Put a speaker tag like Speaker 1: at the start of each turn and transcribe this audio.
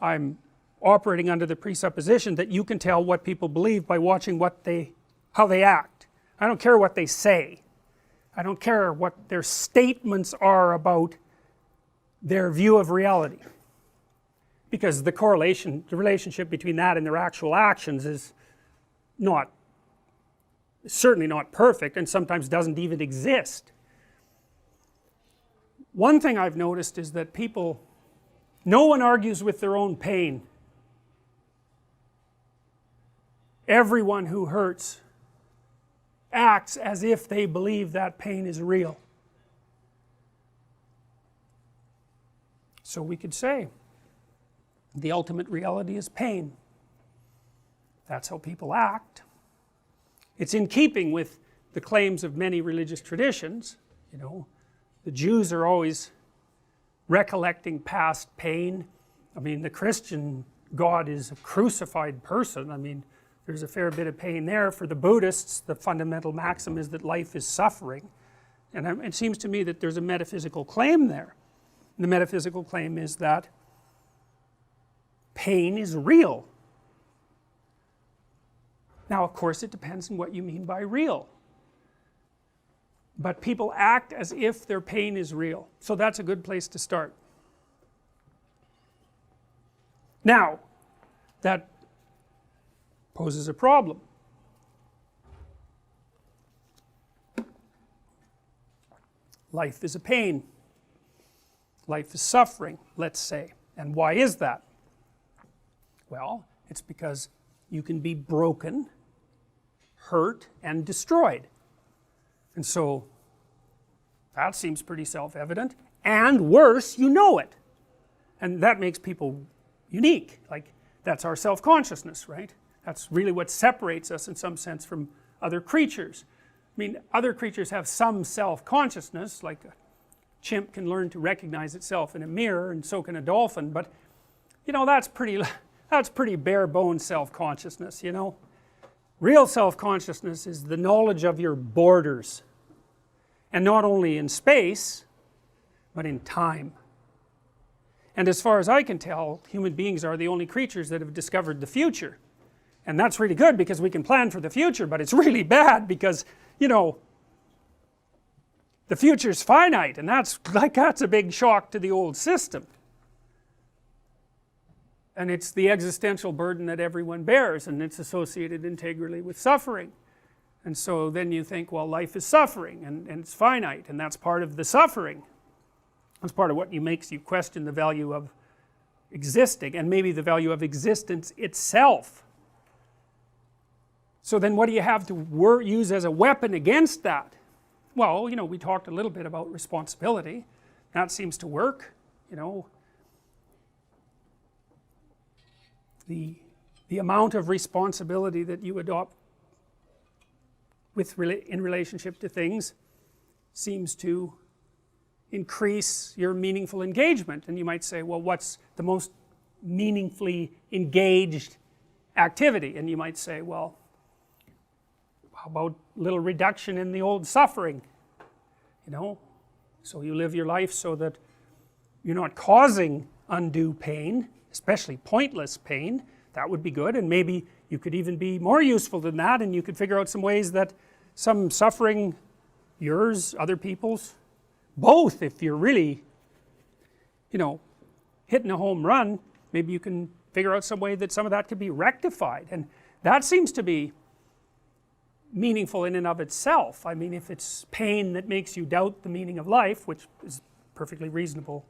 Speaker 1: I'm operating under the presupposition that you can tell what people believe by watching how they act. I don't care what they say. I don't care what their statements are about their view of reality, because the relationship between that and their actual actions is certainly not perfect, and sometimes doesn't even exist. One thing I've noticed is that no one argues with their own pain. Everyone who hurts acts as if they believe that pain is real. So we could say the ultimate reality is pain. That's how people act. It's in keeping with the claims of many religious traditions. The Jews are always recollecting past pain. I mean, the Christian God is a crucified person. I mean, there's a fair bit of pain there. For the Buddhists, the fundamental maxim is that life is suffering, and it seems to me that there's a metaphysical claim there. And the metaphysical claim is that pain is real. Now, of course, it depends on what you mean by real, but people act as if their pain is real, so that's a good place to start. Now, that poses a problem. Life is a pain. Life is suffering, let's say. And why is that? Well, it's because you can be broken, hurt, and destroyed. And so that seems pretty self-evident. And worse, you know it. And that makes people unique. Like, that's our self-consciousness, right? That's really what separates us in some sense from other creatures. I mean, other creatures have some self-consciousness, like a chimp can learn to recognize itself in a mirror, and so can a dolphin, but that's pretty bare bones self-consciousness. Real self-consciousness is the knowledge of your borders, and not only in space but in time. And as far as I can tell, human beings are the only creatures that have discovered the future. And that's really good because we can plan for the future, but it's really bad because, the future's finite, and that's a big shock to the old system. And it's the existential burden that everyone bears, and it's associated integrally with suffering. And so then you think, well, life is suffering, and it's finite, and that's part of the suffering. That's part of what makes you question the value of existing, and maybe the value of existence itself. So then what do you have to use as a weapon against that? Well, we talked a little bit about responsibility. That seems to work. The amount of responsibility that you adopt in relationship to things seems to increase your meaningful engagement. And you might say, well, what's the most meaningfully engaged activity? And you might say, well, how about a little reduction in the old suffering? So you live your life so that you're not causing undue pain, especially pointless pain. That would be good, and maybe you could even be more useful than that, and you could figure out some ways that some suffering, yours, other people's, both, if you're really hitting a home run, maybe you can figure out some way that some of that could be rectified. And that seems to be meaningful in and of itself. I mean, if it's pain that makes you doubt the meaning of life, which is a perfectly reasonable